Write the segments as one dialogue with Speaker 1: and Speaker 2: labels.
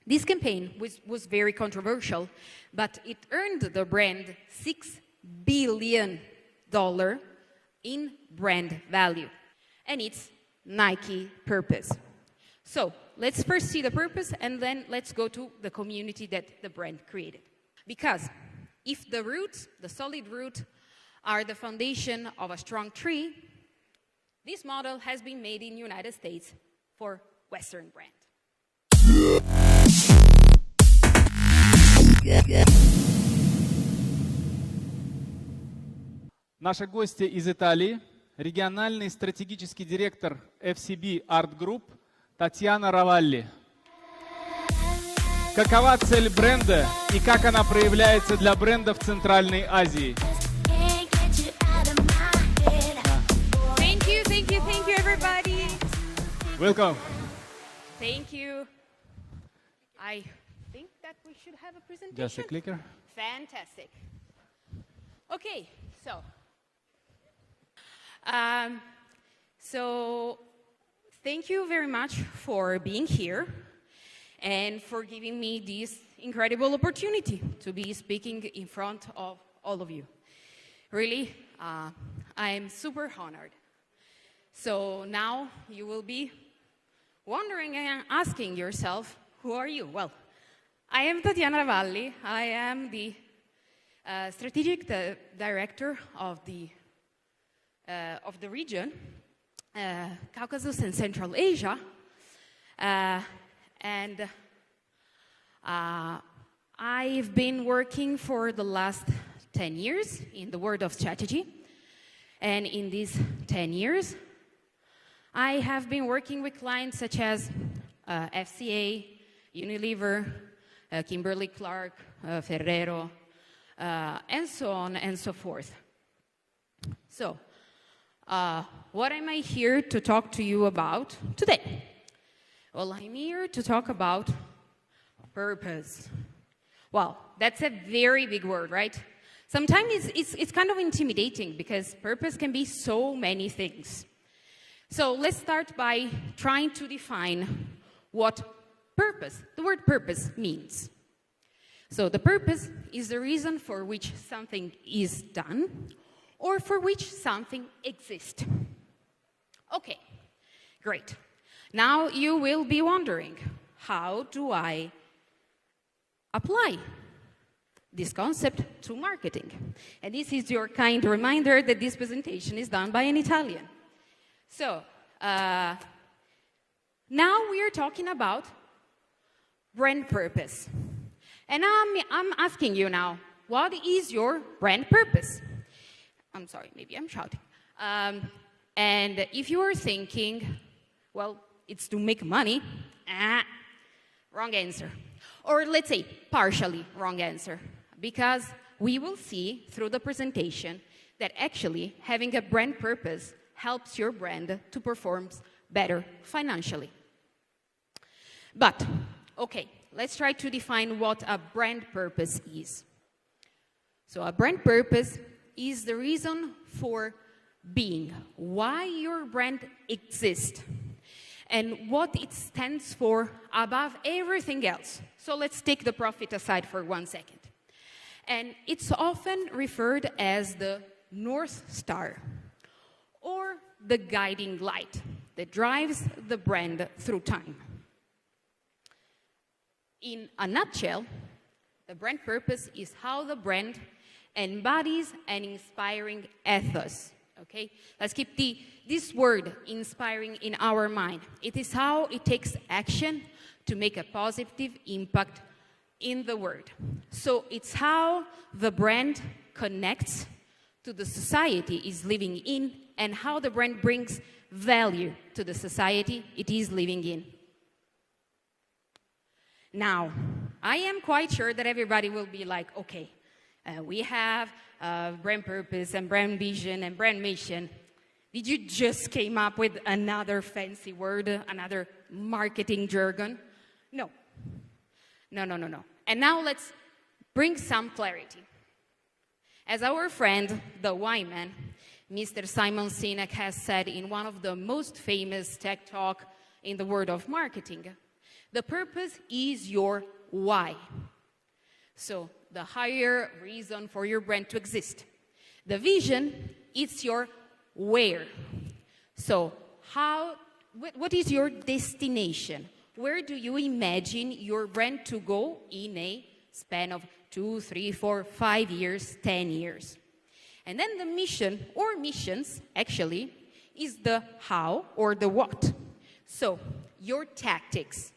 Speaker 1: This campaign was very controversial, but it earned the brand $6 billion in brand value. And it's Nike purpose. So let's first see the purpose, and then let's go to the community that the brand created. Because if the roots, the solid root, are the foundation of a strong tree, this model has been made in the United States for Western brand.
Speaker 2: Наши гости из Италии, региональный стратегический директор FCB Artgroup Татьяна Равалли. Какова цель бренда и как она проявляется для брендов Центральной Азии?
Speaker 1: Thank you, everybody.
Speaker 2: Welcome.
Speaker 1: Thank you. I think that we should have a presentation.
Speaker 2: Just a clicker.
Speaker 1: Fantastic. Okay, so thank you very much for being here and for giving me this incredible opportunity to be speaking in front of all of you. Really, I'm super honored. So now you will be wondering and asking yourself, who are you? Well, I am Tatьяna Равалли. I am the strategic director of the region, Caucasus and Central Asia, and I've been working for the last 10 years in the world of strategy, and in these 10 years, I have been working with clients such as FCA, Unilever, Kimberly-Clark, Ferrero, and so on and so forth. So, what am I here to talk to you about today? Well, I'm here to talk about purpose. Well, that's a very big word, right? Sometimes it's kind of intimidating because purpose can be so many things. So let's start by trying to define what purpose, the word purpose, means. So the purpose is the reason for which something is done or for which something exists. Okay, great. Now you will be wondering, how do I apply this concept to marketing? And this is your kind reminder that this presentation is done by an Italian. So, now we are talking about brand purpose. And I'm asking you now, what is your brand purpose? I'm sorry, maybe I'm shouting. And if you are thinking, well, it's to make money, wrong answer. Or let's say, partially wrong answer. Because we will see through the presentation that actually having a brand purpose helps your brand to perform better financially. But, okay, let's try to define what a brand purpose is. So a brand purpose is the reason for being, why your brand exists, and what it stands for above everything else. So let's take the profit aside for 1 second. And it's often referred as the North Star, or the guiding light that drives the brand through time. In a nutshell, the brand purpose is how the brand embodies an inspiring ethos. Okay? Let's keep this word inspiring in our mind. It is how it takes action to make a positive impact in the world. So it's how the brand connects to the society it's living in and how the brand brings value to the society it is living in. Now, I am quite sure that everybody will be like, okay, we have brand purpose and brand vision and brand mission. Did you just came up with another fancy word, another marketing jargon? No. No. And now let's bring some clarity. As our friend, the Wyman, Mr. Simon Sinek has said in one of the most famous tech talk in the world of marketing, The purpose is your why. So the higher reason for your brand to exist. The vision is your where. So what is your destination? Where do you imagine your brand to go in a span of 2, 3, 4, 5 years, 10 years? And then the mission, or missions, actually, is the how or the what. So, your tactics,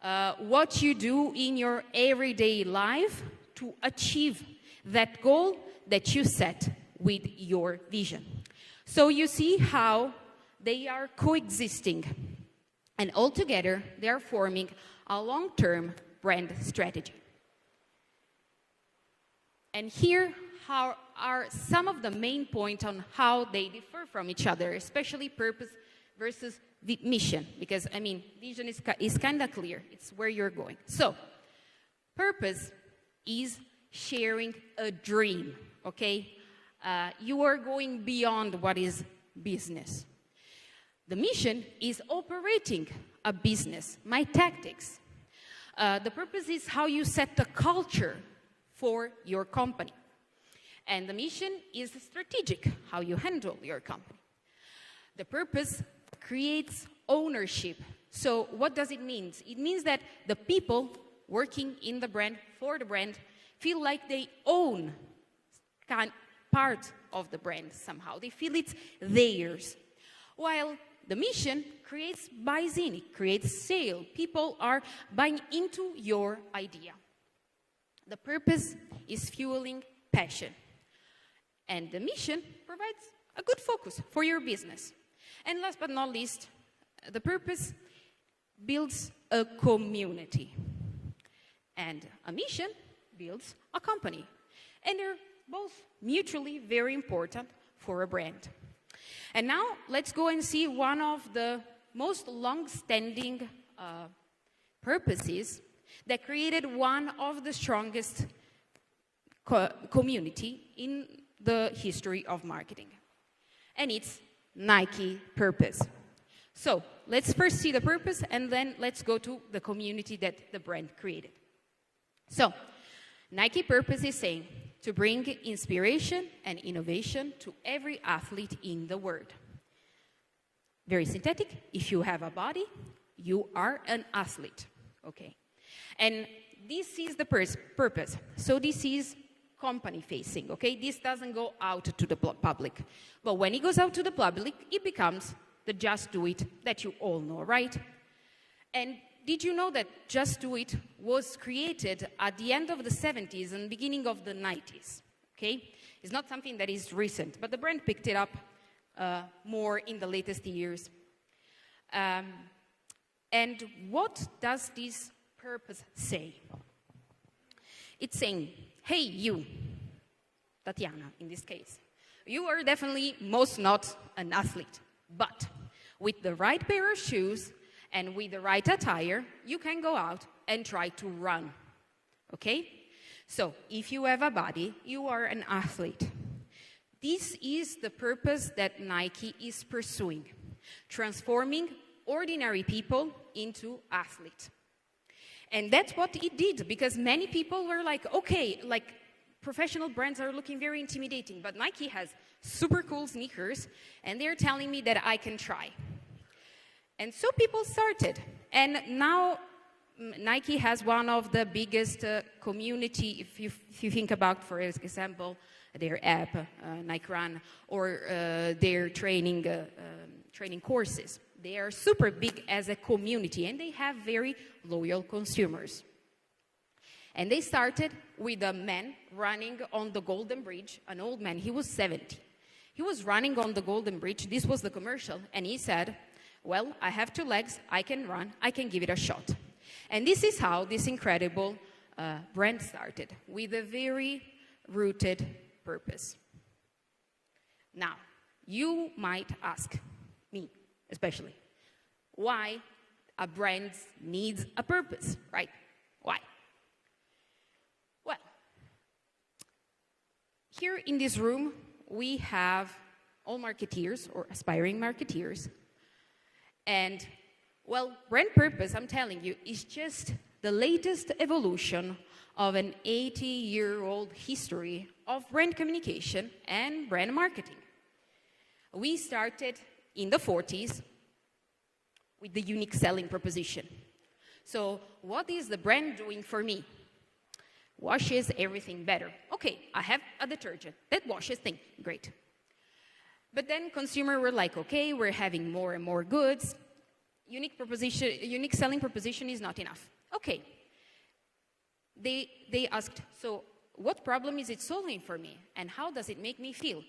Speaker 1: what you do in your everyday life to achieve that goal that you set with your vision. So you see how they are coexisting. And altogether, they are forming a long-term brand strategy. And here are some of the main points on how they differ from each other, especially purpose versus mission. Because, I mean, vision is kind of clear. It's where you're going. So, purpose is sharing a dream, okay? You are going beyond what is business. The mission is operating a business, my tactics. The purpose is how you set the culture for your company. And the mission is strategic, how you handle your company. The purpose creates ownership. So what does it mean? It means that the people working in the brand, for the brand, feel like they own part of the brand somehow. They feel it's theirs. While the mission buys in, it creates sale. People are buying into your idea. The purpose is fueling passion. And the mission provides a good focus for your business. And last but not least, the purpose builds a community. And a mission builds a company. And they're both mutually very important for a brand. And now let's go and see one of the most long-standing purposes that created one of the strongest community in the history of marketing. And it's Nike purpose. So let's first see the purpose and then let's go to the community that the brand created. So Nike purpose is saying to bring inspiration and innovation to every athlete in the world. Very synthetic. If you have a body, you are an athlete. Okay. And this is the purpose. So this is company facing, okay? This doesn't go out to the public. But when it goes out to the public, it becomes the Just Do It that you all know, right? And did you know that Just Do It was created at the end of the 70s and beginning of the 90s, okay? It's not something that is recent, but the brand picked it up more in the latest years. And what does this purpose say? It's saying, hey, you, Tatьяна, in this case, you are definitely most not an athlete, but with the right pair of shoes and with the right attire, you can go out and try to run, okay? So if you have a body, you are an athlete. This is the purpose that Nike is pursuing, transforming ordinary people into athletes. And that's what it did, because many people were like, okay, like professional brands are looking very intimidating, but Nike has super cool sneakers, and they're telling me that I can try. And so people started. And now Nike has one of the biggest community, if you think about, for example, their app, Nike Run, or their training courses. They are super big as a community, and they have very loyal consumers. And they started with a man running on the Golden Bridge, an old man, he was 70. He was running on the Golden Bridge, this was the commercial, and he said, well, I have 2 legs, I can run, I can give it a shot. And this is how this incredible brand started, with a very rooted purpose. Now, you might ask me, especially, why a brand needs a purpose, right? Why? Well, here in this room, we have all marketeers or aspiring marketeers, and Well, brand purpose, I'm telling you, is just the latest evolution of an 80-year-old history of brand communication and brand marketing. We started in the 40s with the unique selling proposition. So what is the brand doing for me? Washes everything better. Okay, I have a detergent that washes things. Great. But then consumers were like, okay, we're having more and more goods. Unique selling proposition is not enough. Okay. They asked, so what problem is it solving for me? And how does it make me feel?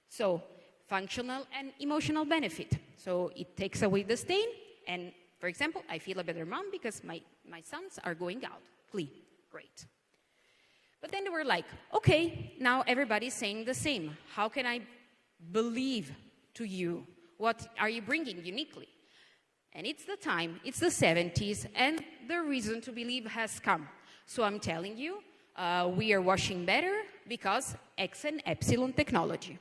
Speaker 1: So functional and emotional benefit. So it takes away the stain. And for example, I feel a better mom because my sons are going out. Clean. Great. But then they were like, okay, now everybody's saying the same. How can I believe to you? What are you bringing uniquely? And it's the time, it's the 70s, and the reason to believe has come. So I'm telling you, we are washing better because X and Epsilon technology.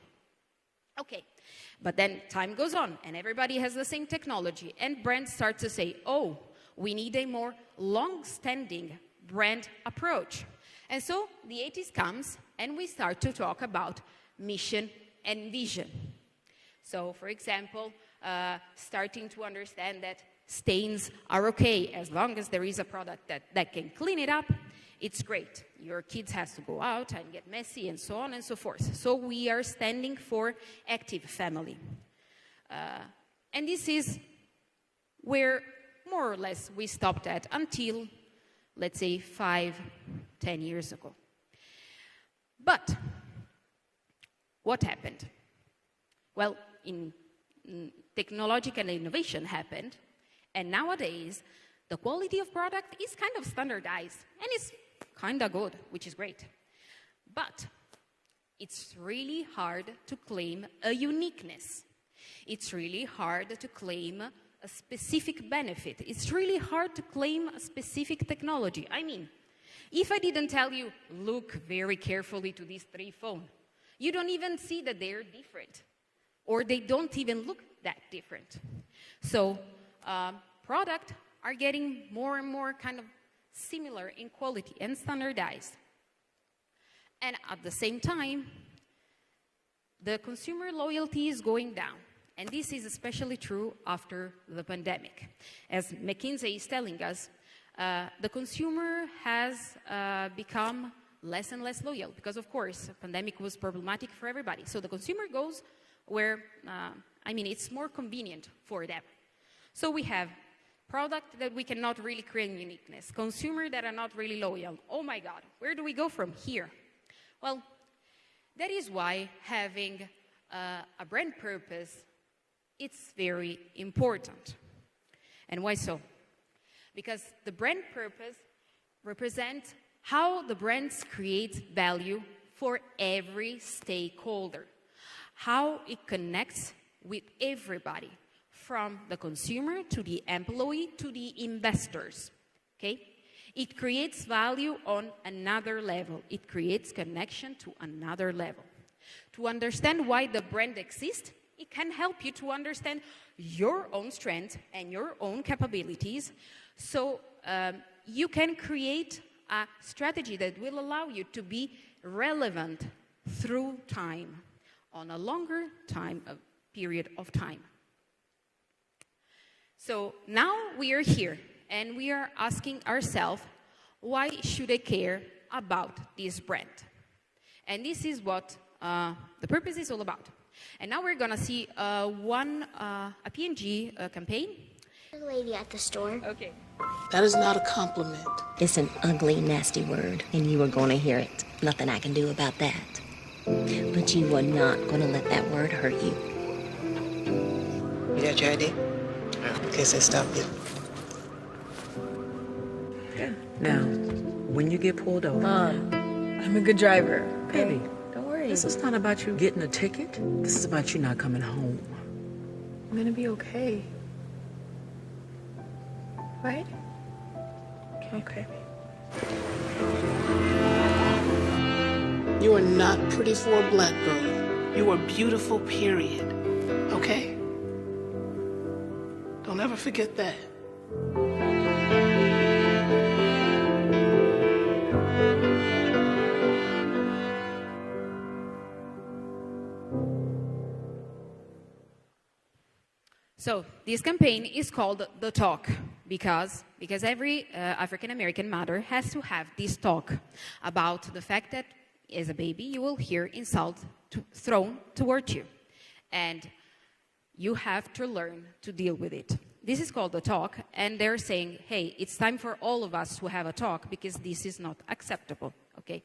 Speaker 1: Okay, but then time goes on, and everybody has the same technology, and brands start to say, oh, we need a more long-standing brand approach. And so the 80s comes, and we start to talk about mission and vision. So, for example, starting to understand that stains are okay as long as there is a product that can clean it up, it's great. Your kids have to go out and get messy and so on and so forth. So we are standing for active family. And this is where more or less we stopped at until, let's say, 5-10 years ago. But what happened? Well, technological innovation happened, and nowadays the quality of product is kind of standardized and it's kind of good, which is great. But it's really hard to claim a uniqueness. It's really hard to claim a specific benefit. It's really hard to claim a specific technology. I mean, if I didn't tell you, look very carefully to these 3 phones, you don't even see that they're different, or they don't even look that different. So products are getting more and more kind of similar in quality and standardized. And at the same time, the consumer loyalty is going down. And this is especially true after the pandemic. As McKinsey is telling us, the consumer has become less and less loyal because, of course, the pandemic was problematic for everybody. So the consumer goes where, it's more convenient for them. So we have products that we cannot really create uniqueness, consumers that are not really loyal. Oh my God, where do we go from here? Well, that is why having a brand purpose, it's very important. And why so? Because the brand purpose represents how the brands create value for every stakeholder, how it connects with everybody, from the consumer to the employee to the investors, okay? It creates value on another level. It creates connection to another level. To understand why the brand exists, it can help you to understand your own strengths and your own capabilities, so you can create a strategy that will allow you to be relevant through time, on a longer period of time. So now we are here, and we are asking ourselves, why should I care about this brand? And this is what the purpose is all about. And now we're going to see a P&G campaign.
Speaker 3: The lady at the store.
Speaker 1: Okay.
Speaker 4: That is not a compliment.
Speaker 5: It's an ugly, nasty word, and you are going to hear it. Nothing I can do about that. But you are not going to let that word hurt you.
Speaker 4: You got your ID? Okay, so stop it.
Speaker 6: Good. Now, when you get pulled over...
Speaker 7: I'm a good driver. Okay?
Speaker 6: Baby,
Speaker 7: Don't worry.
Speaker 6: this is not about you getting a ticket. This is about you not coming home.
Speaker 7: I'm gonna be okay. Right? Okay.
Speaker 4: You are not pretty for a black girl. You are beautiful, period. Okay? Don't ever forget that.
Speaker 1: So this campaign is called The Talk because every African-American mother has to have this talk about the fact that as a baby you will hear insults thrown towards you. And you have to learn to deal with it. This is called The Talk, and they're saying, hey, it's time for all of us to have a talk because this is not acceptable, okay?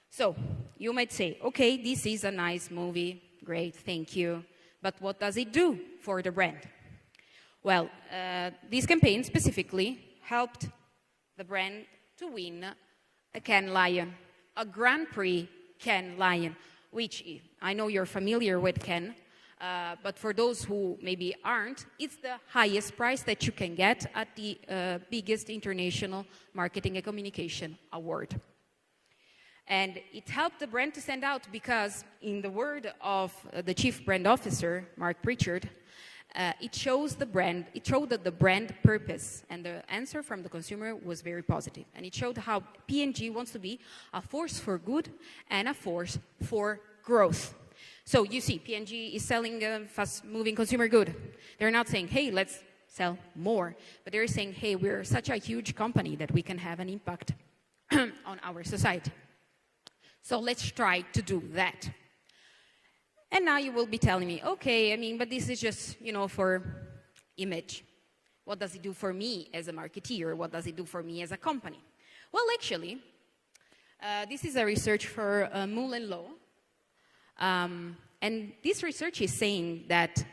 Speaker 1: So you might say, okay, this is a nice movie, great, thank you, but what does it do for the brand? Well, this campaign specifically helped the brand to win a Cannes Lion, a Grand Prix Cannes Lion, which I know you're familiar with Cannes, but for those who maybe aren't, it's the highest prize that you can get at the biggest international marketing and communication award. And it helped the brand to stand out because, in the word of the chief brand officer, Mark Pritchard, it showed that the brand purpose, and the answer from the consumer was very positive. And it showed how P&G wants to be a force for good and a force for growth. So you see, P&G is selling fast-moving consumer good. They're not saying, hey, let's sell more. But they're saying, hey, we're such a huge company that we can have an impact on our society. So let's try to do that. And now you will be telling me, okay, but this is just, for image. What does it do for me as a marketeer? What does it do for me as a company? Well, actually, this is a research for Mull & Lowe. And this research is saying that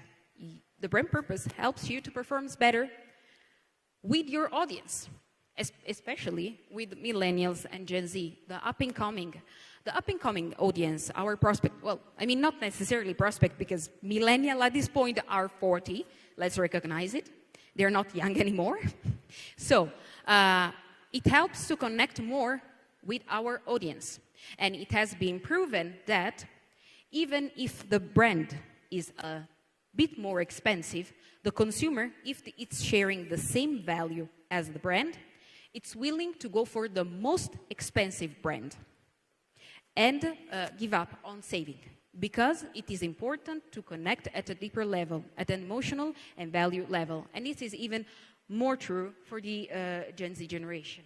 Speaker 1: the brand purpose helps you to perform better with your audience, especially with millennials and Gen Z, the up-and-coming audience, our prospect. Well, not necessarily prospect because millennials at this point are 40. Let's recognize it. They're not young anymore. So it helps to connect more with our audience. And it has been proven that even if the brand is a bit more expensive, the consumer, if it's sharing the same value as the brand, it's willing to go for the most expensive brand and give up on saving because it is important to connect at a deeper level, at an emotional and value level. And this is even more true for the Gen Z generation.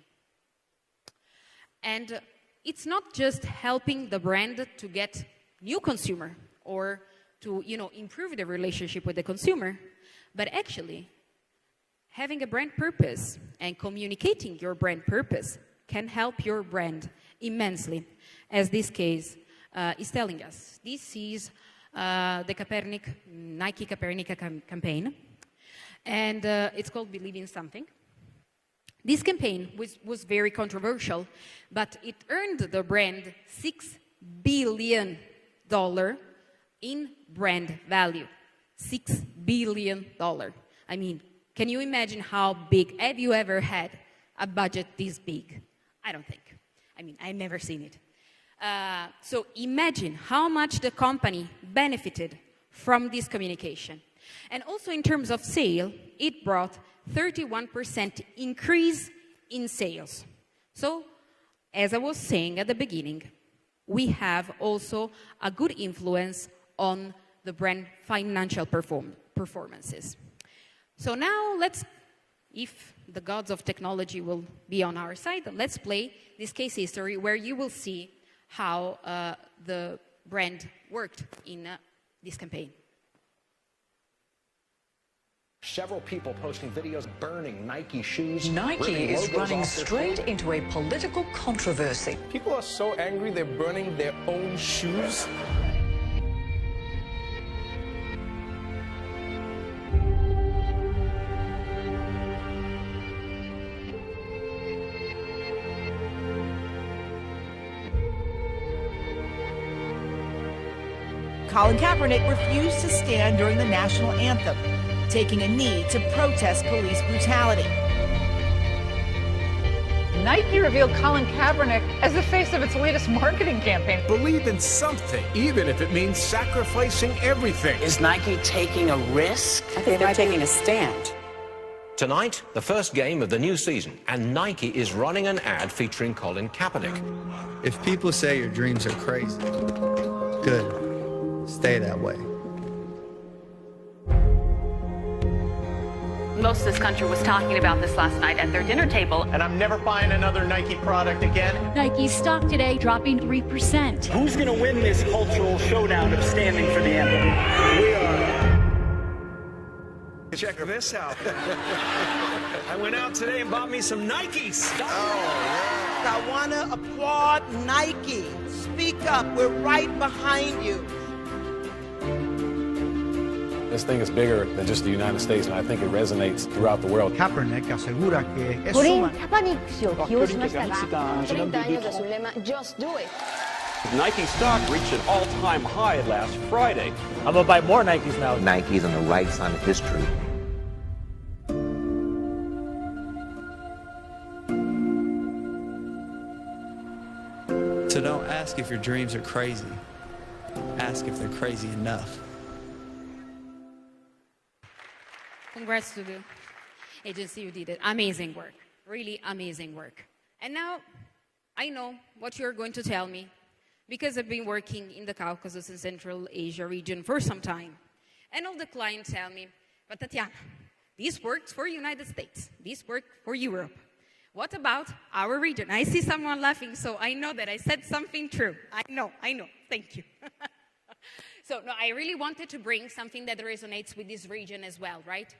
Speaker 1: And it's not just helping the brand to get new consumer or to improve the relationship with the consumer, but actually having a brand purpose and communicating your brand purpose can help your brand immensely, as this case is telling us. This is the Nike Copernica campaign, and it's called Believe in Something. This campaign was very controversial, but it earned the brand $6 billion in brand value. $6 billion. Can you imagine how big? Have you ever had a budget this big? I don't think. I've never seen it. So imagine how much the company benefited from this communication. And also in terms of sale, it brought 31% increase in sales. So, as I was saying at the beginning, we have also a good influence on the brand financial performances. So now if the gods of technology will be on our side, let's play this case history where you will see how the brand worked in this campaign.
Speaker 8: Several people posting videos burning Nike shoes.
Speaker 9: Nike is running straight into a political controversy.
Speaker 10: People are so angry they're burning their own shoes.
Speaker 11: Colin Kaepernick refused to stand during the national anthem, taking a knee to protest police brutality.
Speaker 12: Nike revealed Colin Kaepernick as the face of its latest marketing campaign.
Speaker 13: Believe in something, even if it means sacrificing everything.
Speaker 14: Is Nike taking a risk?
Speaker 15: I think they're taking a stand.
Speaker 8: Tonight, the first game of the new season, and Nike is running an ad featuring Colin Kaepernick.
Speaker 16: If people say your dreams are crazy, good. Stay that way.
Speaker 15: Most of this country was talking about this last night at their dinner table.
Speaker 10: And I'm never buying another Nike product again.
Speaker 17: Nike's stock today dropping 3%.
Speaker 18: Who's going to win this cultural showdown of standing for the anthem? We are.
Speaker 13: Check this out. I went out today and bought me some Nikes.
Speaker 11: I want to applaud Nike. Speak up. We're right behind you.
Speaker 19: This thing is bigger than just the United States, and I think it resonates throughout the world.
Speaker 20: Kaepernick assegura que es
Speaker 21: Just do it.
Speaker 22: Nike stock reached an all-time high last Friday.
Speaker 23: I'm gonna buy more Nikes now.
Speaker 24: Nike's on the right side of history.
Speaker 16: So don't ask if your dreams are crazy. Ask if they're crazy enough.
Speaker 1: Congrats to the agency, you did it. Amazing work, really amazing work. And now I know what you're going to tell me because I've been working in the Caucasus and Central Asia region for some time. And all the clients tell me, but Tatiana, this works for United States, this works for Europe. What about our region? I see someone laughing, so I know that I said something true. I know, thank you. So no, I really wanted to bring something that resonates with this region as well, right?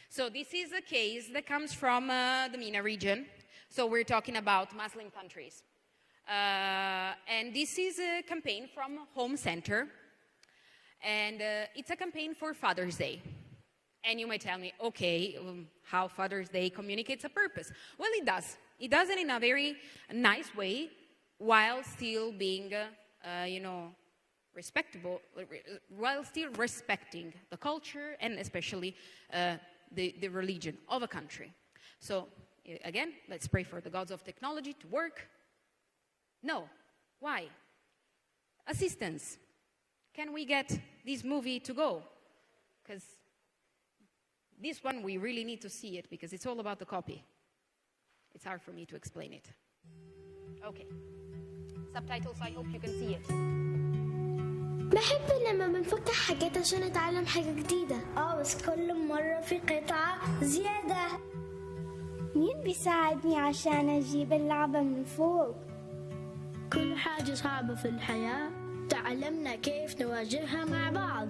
Speaker 1: So this is a case that comes from the MENA region. So we're talking about Muslim countries. And this is a campaign from Home Center. And it's a campaign for Father's Day. And you might tell me, okay, how Father's Day communicates a purpose. Well, it does. It does it in a very nice way while still being, respectable, while still respecting the culture and especially the religion of a country. So again, let's pray for the gods of technology to work. No. Why? Assistance. Can we get this movie to go? Because this one, we really need to see it because it's all about the copy. It's hard for me to explain it. Okay. Subtitles, I hope you can see it.
Speaker 3: بحب لما بنفتح حاجات عشان نتعلم حاجة جديدة. بس كل مرة في قطعة زيادة. مين بيساعدني عشان أجيب اللعبة من فوق؟ كل حاجة صعبة في الحياة تعلمنا كيف نواجهها مع بعض.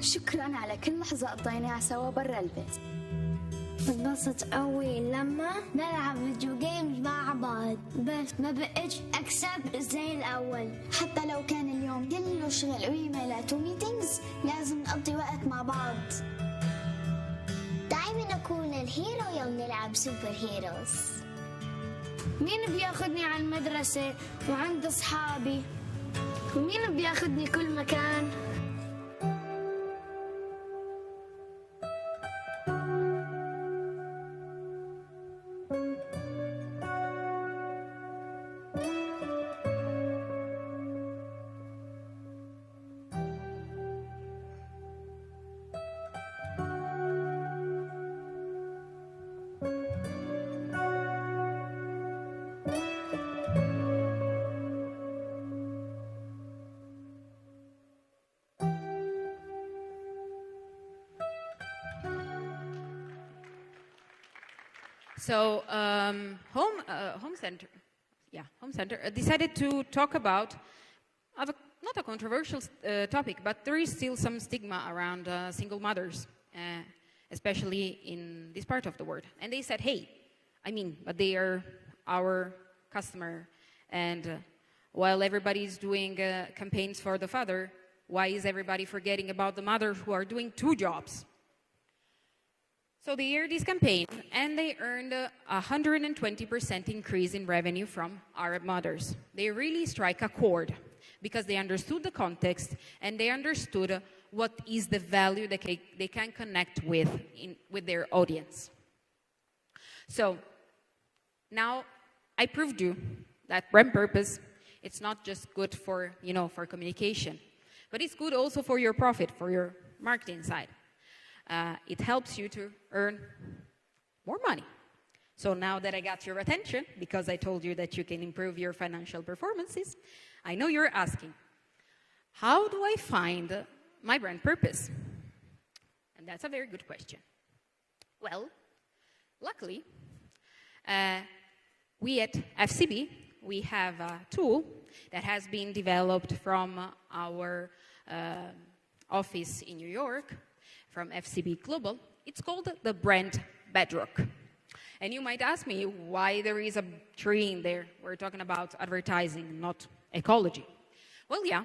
Speaker 3: شكرا على كل لحظة قضيناها سوا برا البيت. بنبسط قوي لما نلعب فيديو جيمز مع بعض، بس ما بقتش اكسب زي الاول. حتى لو كان اليوم كله شغل وايميلات وميتينجز لازم نقضي وقت مع بعض. دايما اكون الهيرو يوم نلعب سوبر هيروز. مين بياخدني على المدرسة وعند اصحابي؟ ومين بياخدني كل مكان؟
Speaker 1: So Home Center decided to talk about not a controversial topic, but there is still some stigma around single mothers, especially in this part of the world. And they said, hey, but they are our customer, and while everybody's doing campaigns for the father, why is everybody forgetting about the mothers who are doing 2 jobs? So they aired this campaign, and they earned a 120% increase in revenue from Arab mothers. They really strike a chord because they understood the context and they understood what is the value that they can connect with their audience. So now I proved you that brand purpose, it's not just good for, for communication, but it's good also for your profit, for your marketing side. It helps you to earn more money. So now that I got your attention, because I told you that you can improve your financial performances, I know you're asking, how do I find my brand purpose? And that's a very good question. Well, luckily, we at FCB, we have a tool that has been developed from our office in New York, from FCB Global. It's called the Brand Bedrock. And you might ask me why there is a tree in there. We're talking about advertising, not ecology. Well, yeah,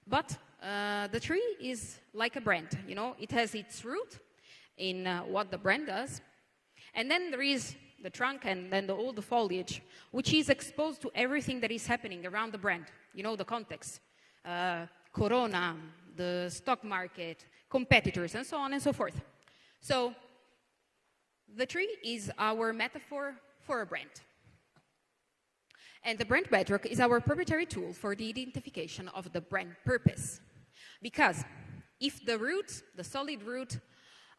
Speaker 1: but the tree is like a brand. You know, it has its root in what the brand does. And then there is the trunk and then all the foliage, which is exposed to everything that is happening around the brand. You know, the context, Corona, the stock market, competitors, and so on and so forth. So the tree is our metaphor for a brand. And the Brand Bedrock is our proprietary tool for the identification of the brand purpose. Because if the roots, the solid root,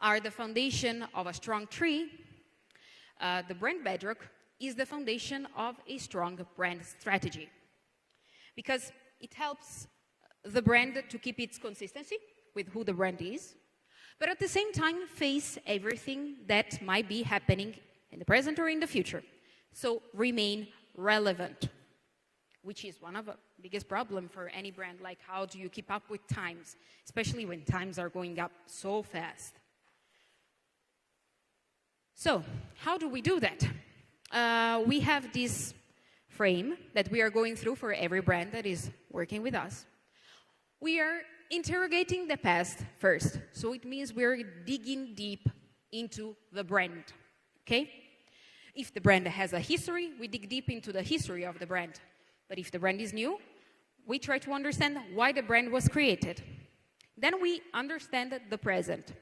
Speaker 1: are the foundation of a strong tree, the Brand Bedrock is the foundation of a strong brand strategy. Because it helps the brand to keep its consistency with who the brand is, but at the same time face everything that might be happening in the present or in the future. So remain relevant, which is one of the biggest problems for any brand. Like, how do you keep up with times, especially when times are going up so fast? So how do we do that? We have this frame that we are going through for every brand that is working with us. We are interrogating the past first. So it means we're digging deep into the brand, okay? If the brand has a history, we dig deep into the history of the brand. But if the brand is new, we try to understand why the brand was created. Then we understand the present,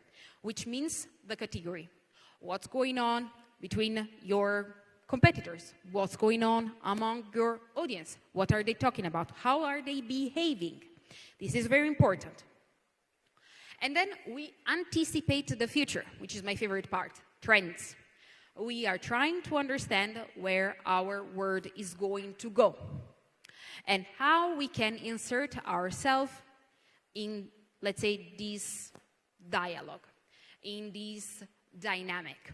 Speaker 1: which means the category. What's going on between your competitors? What's going on among your audience? What are they talking about? How are they behaving? This is very important. And then we anticipate the future, which is my favorite part, trends. We are trying to understand where our world is going to go and how we can insert ourselves in, let's say, this dialogue, in this dynamic,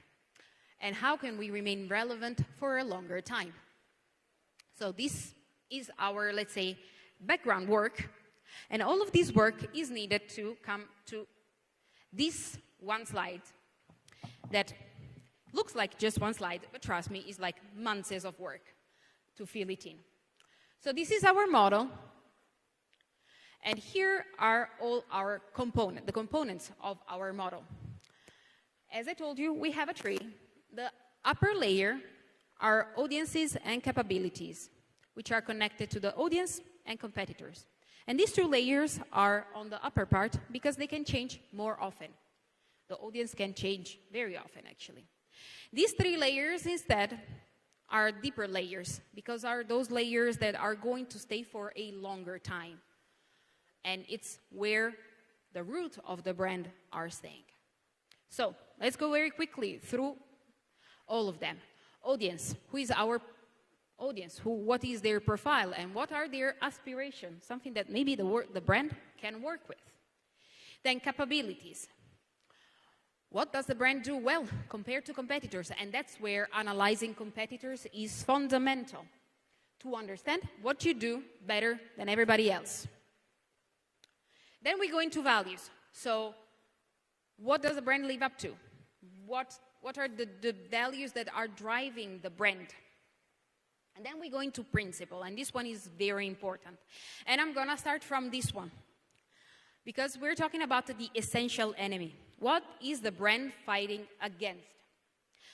Speaker 1: and how can we remain relevant for a longer time. So this is our, let's say, background work, and all of this work is needed to come to this one slide that looks like just one slide, but trust me, is like months of work to fill it in. So this is our model, and here are all our the components of our model. As I told you, we have a tree. The upper layer are audiences and capabilities, which are connected to the audience and competitors. And these two layers are on the upper part because they can change more often. The audience can change very often, actually. These three layers, instead, are deeper layers because are those layers that are going to stay for a longer time. And it's where the root of the brand are staying. So let's go very quickly through all of them. Audience, who is our audience? What is their profile and what are their aspirations? Something that maybe the brand can work with. Then capabilities. What does the brand do well compared to competitors? And that's where analyzing competitors is fundamental to understand what you do better than everybody else. Then we go into values. So what does the brand live up to? What are the values that are driving the brand? And then we go into principle, and this one is very important. And I'm going to start from this one, because we're talking about the essential enemy. What is the brand fighting against?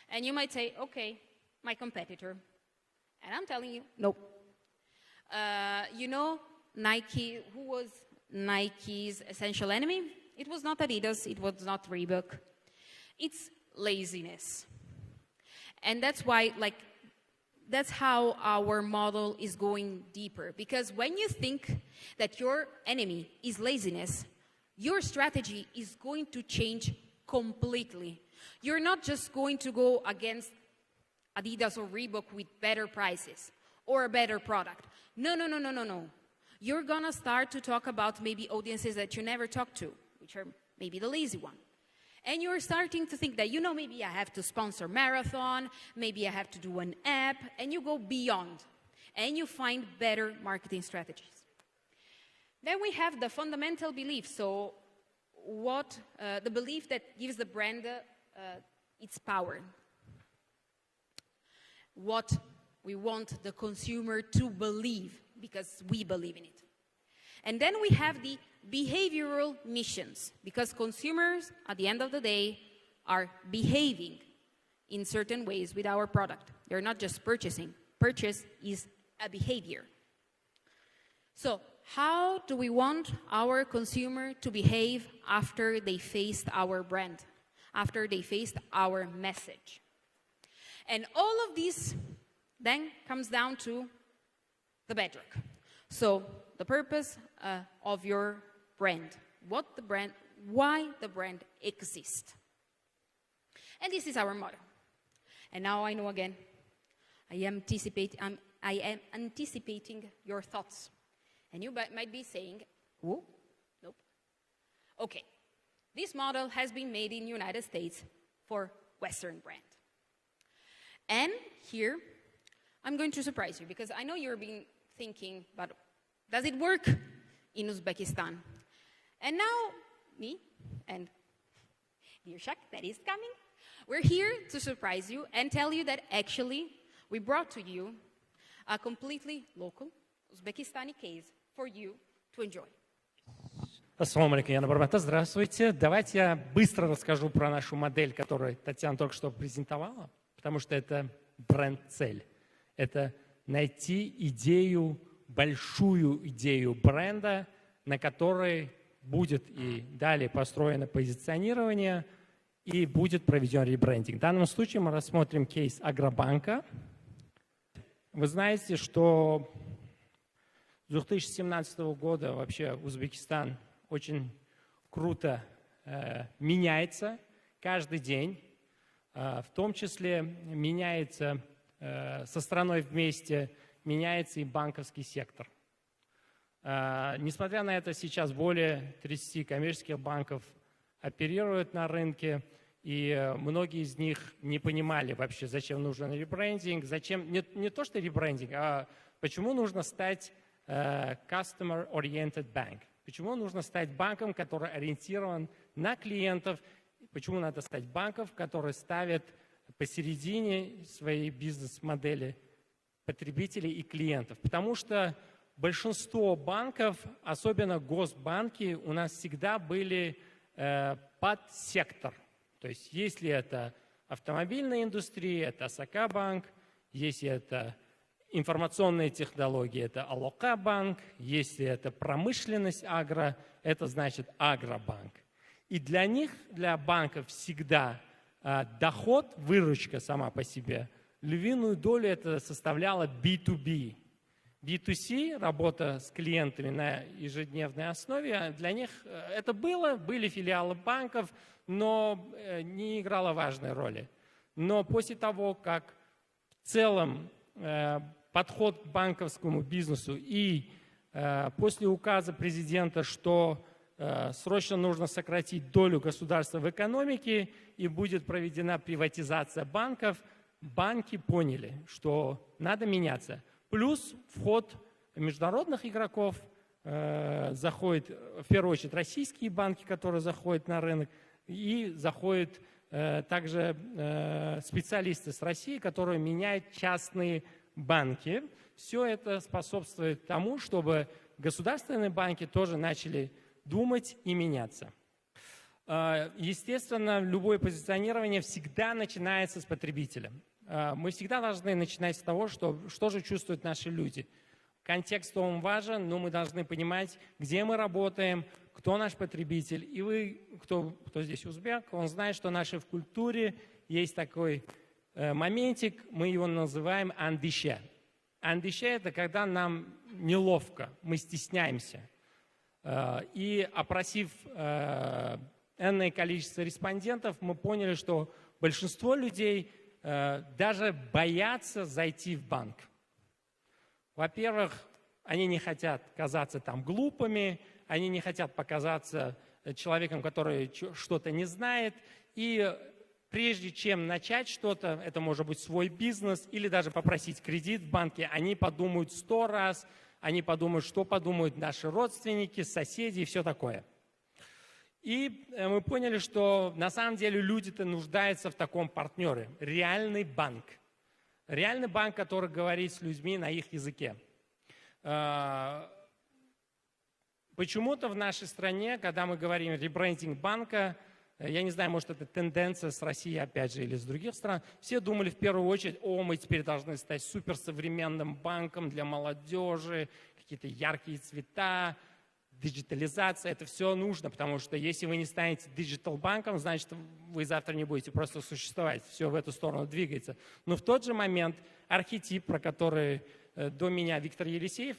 Speaker 1: And you might say, okay, my competitor. And I'm telling you, no. You know Nike, who was Nike's essential enemy? It was not Adidas, it was not Reebok. It's laziness. And that's why, that's how our model is going deeper. Because when you think that your enemy is laziness, your strategy is going to change completely. You're not just going to go against Adidas or Reebok with better prices or a better product. No. You're gonna start to talk about maybe audiences that you never talked to, which are maybe the lazy one. And you're starting to think that, maybe I have to sponsor marathon, maybe I have to do an app, and you go beyond, and you find better marketing strategies. Then we have the fundamental belief, so the belief that gives the brand its power. What we want the consumer to believe, because we believe in it. And then we have the behavioral missions, because consumers, at the end of the day, are behaving in certain ways with our product. They're not just purchasing. Purchase is a behavior. So, how do we want our consumer to behave after they faced our brand, after they faced our message? And all of this then comes down to the bedrock. So, the purpose of your brand, why the brand exists. And this is our motto. And now I know again, I am anticipating your thoughts. And you might be saying, oh, nope. Okay, this model has been made in the United States for Western brand. And here, I'm going to surprise you, because I know you've been thinking, but does it work in Uzbekistan? And now, me and Dirshak, that is coming, we're here to surprise you and tell you that actually we brought to you a completely local Uzbekistani case for you to enjoy.
Speaker 2: Ассаламу алейкум, Яна Барбата, здравствуйте. Давайте я быстро расскажу про нашу модель, которую Татьяна только что презентовала, потому что это бренд-цель. Это найти идею, большую идею бренда, на которой будет и далее построено позиционирование и будет проведен ребрендинг. В данном случае мы рассмотрим кейс Агробанка. Вы знаете, что с 2017 года вообще Узбекистан очень круто меняется каждый день, в том числе меняется со страной вместе, меняется и банковский сектор. Несмотря на это, сейчас более 30 коммерческих банков оперируют на рынке, и многие из них не понимали вообще, зачем нужен ребрендинг, зачем, не то что ребрендинг, а почему нужно стать customer-oriented bank, почему нужно стать банком, который ориентирован на клиентов, почему надо стать банком, который ставит посередине своей бизнес-модели потребителей и клиентов. Потому что большинство банков, особенно госбанки, у нас всегда были под сектор. То есть если это автомобильная индустрия, это АСАКа-банк, если это информационные технологии, это Алока-банк, если это промышленность агро, это значит Агробанк. И для них, для банков всегда доход, выручка сама по себе, львиную долю это составляла B2B. B2C, работа с клиентами на ежедневной основе, для них это были филиалы банков, но не играло важной роли. Но после того, как в целом подход к банковскому бизнесу и после указа президента, что срочно нужно сократить долю государства в экономике и будет проведена приватизация банков, банки поняли, что надо меняться. Плюс вход международных игроков, заходят в первую очередь российские банки, которые заходят на рынок, и заходят также специалисты с России, которые меняют частные банки. Все это способствует тому, чтобы государственные банки тоже начали думать и меняться. Естественно, любое позиционирование всегда начинается с потребителя. Мы всегда должны начинать с того, что же чувствуют наши люди. Контекст он важен, но мы должны понимать, где мы работаем, кто наш потребитель. И вы, кто здесь узбек, он знает, что в нашей культуре есть такой моментик, мы его называем андише. Андише – это когда нам неловко, мы стесняемся. И опросив энное количество респондентов, мы поняли, что большинство людей даже боятся зайти в банк. Во-первых, они не хотят казаться там глупыми, они не хотят показаться человеком, который что-то не знает. И прежде чем начать что-то, это может быть свой бизнес или даже попросить кредит в банке, они подумают 100 раз, они подумают, что подумают наши родственники, соседи и все такое. И мы поняли, что на самом деле люди-то нуждаются в таком партнере. Реальный банк. Реальный банк, который говорит с людьми на их языке. Почему-то в нашей стране, когда мы говорим ребрендинг банка, я не знаю, может, это тенденция с России, опять же, или с других стран, все думали в первую очередь, мы теперь должны стать суперсовременным банком для молодежи, какие-то яркие цвета, диджитализация, это все нужно, потому что если вы не станете диджитал-банком, значит, вы завтра не будете просто существовать, все в эту сторону двигается. Но в тот же момент архетип, про который до меня Виктор Елисеев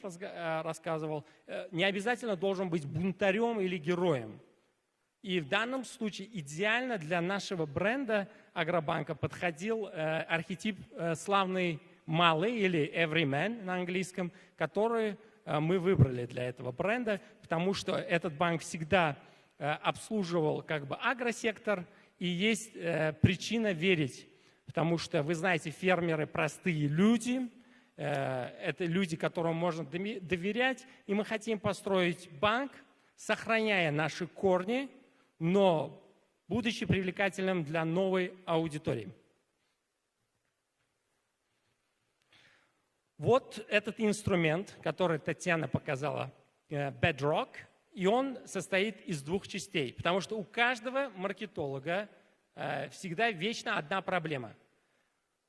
Speaker 2: рассказывал, не обязательно должен быть бунтарем или героем. И в данном случае идеально для нашего бренда Агробанка подходил архетип славный малый или everyman на английском, который мы выбрали для этого бренда, потому что этот банк всегда обслуживал как бы агросектор, и есть причина верить, потому что, вы знаете, фермеры простые люди, это люди, которым можно доверять, и мы хотим построить банк, сохраняя наши корни, но будучи привлекательным для новой аудитории. Вот этот инструмент, который Татьяна показала, Bedrock, и он состоит из двух частей, потому что у каждого маркетолога всегда вечно одна проблема.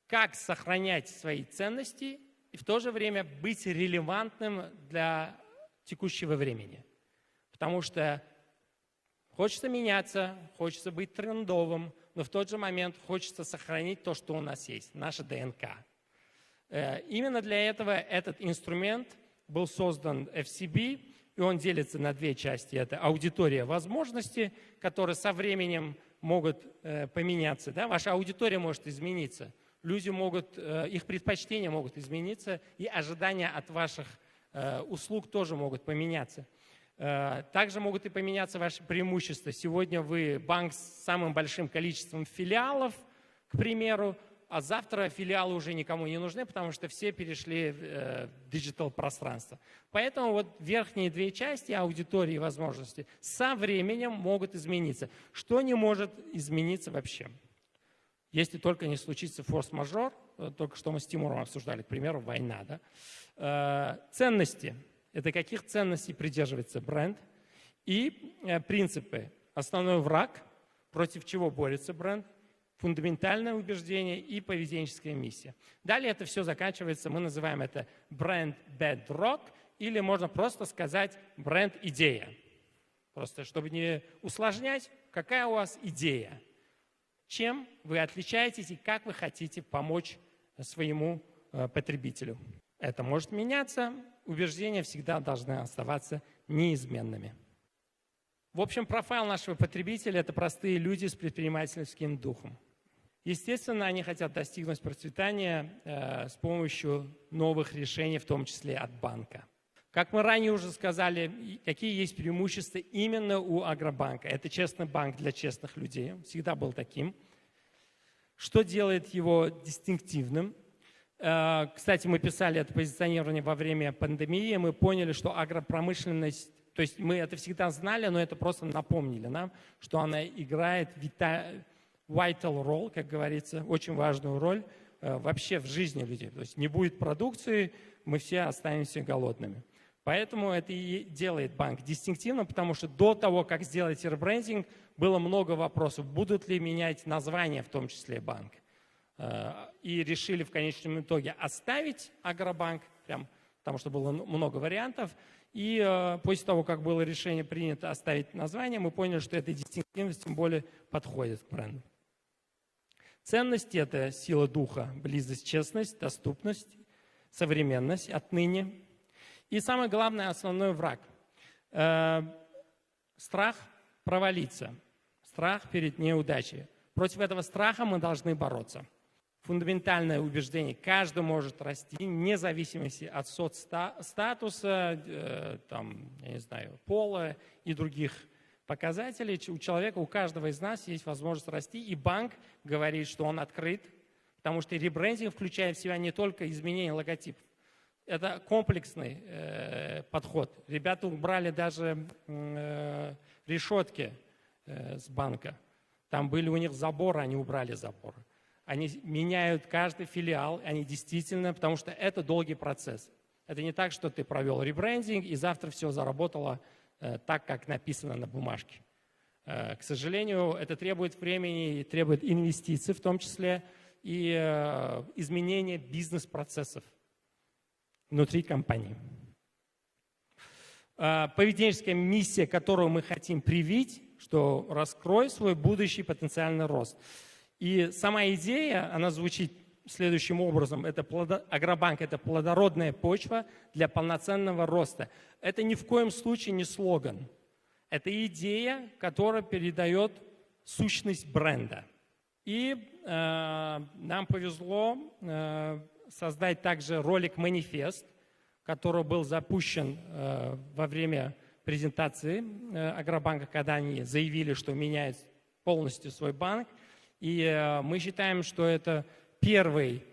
Speaker 2: Как сохранять свои ценности и в то же время быть релевантным для текущего времени. Потому что хочется меняться, хочется быть трендовым, но в тот же момент хочется сохранить то, что у нас есть, наша ДНК. Именно для этого этот инструмент был создан FCB, и он делится на две части. Это аудитория возможностей, которые со временем могут поменяться. Да? Ваша аудитория может измениться. Люди могут, их предпочтения могут измениться, и ожидания от ваших услуг тоже могут поменяться. Также могут и поменяться ваши преимущества. Сегодня вы банк с самым большим количеством филиалов, к примеру, а завтра филиалы уже никому не нужны, потому что все перешли в диджитал-пространство. Поэтому вот верхние две части аудитории и возможности со временем могут измениться. Что не может измениться вообще? Если только не случится форс-мажор, только что мы с Тимуром обсуждали, к примеру, война. Да? Ценности. Это каких ценностей придерживается бренд? И принципы. Основной враг, против чего борется бренд, фундаментальное убеждение и поведенческая миссия. Далее это все заканчивается, мы называем это бренд bedrock, или можно просто сказать бренд-идея. Просто чтобы не усложнять, какая у вас идея, чем вы отличаетесь и как вы хотите помочь своему потребителю. Это может меняться, убеждения всегда должны оставаться неизменными. В общем, профайл нашего потребителя – это простые люди с предпринимательским духом. Естественно, они хотят достигнуть процветания с помощью новых решений, в том числе от банка. Как мы ранее уже сказали, какие есть преимущества именно у Агробанка. Это честный банк для честных людей, всегда был таким. Что делает его дистинктивным? Кстати, мы писали это позиционирование во время пандемии, мы поняли, что агропромышленность, то есть мы это всегда знали, но это просто напомнили нам, что она играет vital role, как говорится, очень важную роль вообще в жизни людей. То есть не будет продукции, мы все останемся голодными. Поэтому это и делает банк дистинктивным, потому что до того, как сделать ребрендинг, было много вопросов, будут ли менять название, в том числе банк. И решили в конечном итоге оставить Агробанк, потому что было много вариантов. И после того, как было решение принято оставить название, мы поняли, что эта дистинктивность тем более подходит к бренду. Ценности – это сила духа, близость, честность, доступность, современность отныне. И самое главное, основной враг – страх провалиться, страх перед неудачей. Против этого страха мы должны бороться. Фундаментальное убеждение: каждый может расти вне зависимости от соцстатуса, я не знаю, пола и других показателей. У человека, у каждого из нас есть возможность расти, и банк говорит, что он открыт, потому что ребрендинг включает в себя не только изменение логотипов. Это комплексный подход. Ребята убрали даже решетки с банка. Там были у них заборы, они убрали заборы. Они меняют каждый филиал, они действительно, потому что это долгий процесс. Это не так, что ты провел ребрендинг, и завтра все заработало так, как написано на бумажке. К сожалению, это требует времени, требует инвестиций, в том числе и изменения бизнес-процессов внутри компании. Поведенческая миссия, которую мы хотим привить, что раскрой свой будущий потенциальный рост. И сама идея, она звучит следующим образом. Агробанк – это плодородная почва для полноценного роста. Это ни в коем случае не слоган. Это идея, которая передает сущность бренда. И нам повезло создать также ролик-манифест, который был запущен во время презентации Агробанка, когда они заявили, что меняют полностью свой банк. И мы считаем, что это первый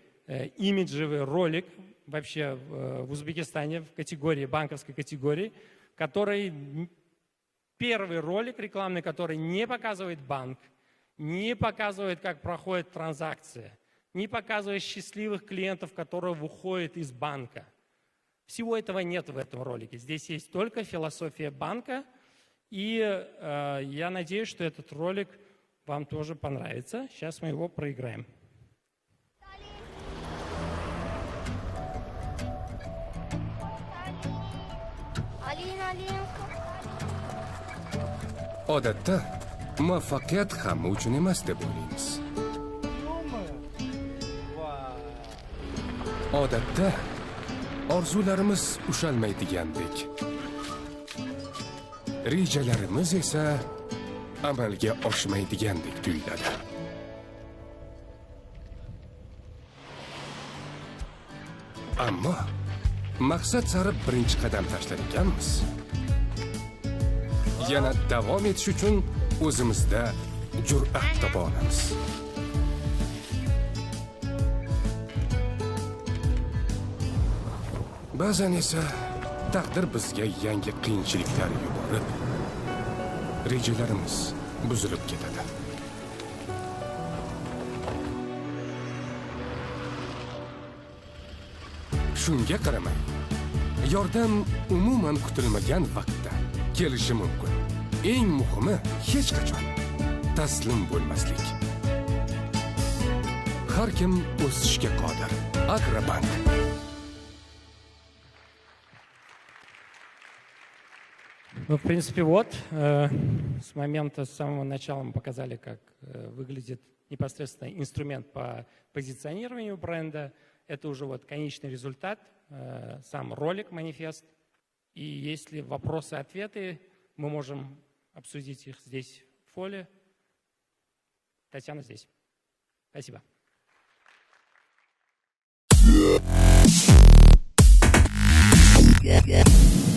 Speaker 2: имиджевый ролик вообще в Узбекистане в категории, банковской категории, который первый ролик рекламный, который не показывает банк, не показывает, как проходит транзакция, не показывает счастливых клиентов, которые выходят из банка. Всего этого нет в этом ролике. Здесь есть только философия банка. И я надеюсь, что этот ролик вам тоже понравится. Сейчас мы его проиграем.
Speaker 5: Odatda muvaffaqiyat hamma uchun emas deb o'ylaymiz. Odatda orzularimiz ushalmaydigandek. Rejalarimiz esa amalga oshmaydigandek tuyuladi. Ammo maqsad sari birinchi qadam tashlar ekanmiz. Yana davom etish uchun o'zimizda jur'at topa olamiz. Ba'zan esa taqdir bizga yangi qiyinchiliklar yuborib, rejalarimiz buzilib ketadi. Shunga qaramay, yordam umuman kutilmagan vaqtda kelishi mumkin. Eng muhimi hech qachon taslim bo'lmaslik. Har kim o'sishga qodir. Agробанк.
Speaker 2: Ну, в принципе, вот, с момента, с самого начала мы показали, как выглядит непосредственно инструмент по позиционированию бренда. Это уже вот конечный результат, сам ролик, манифест. И если вопросы-ответы, мы можем обсудить их здесь, в фоле. Татьяна здесь. Спасибо.
Speaker 6: Yeah.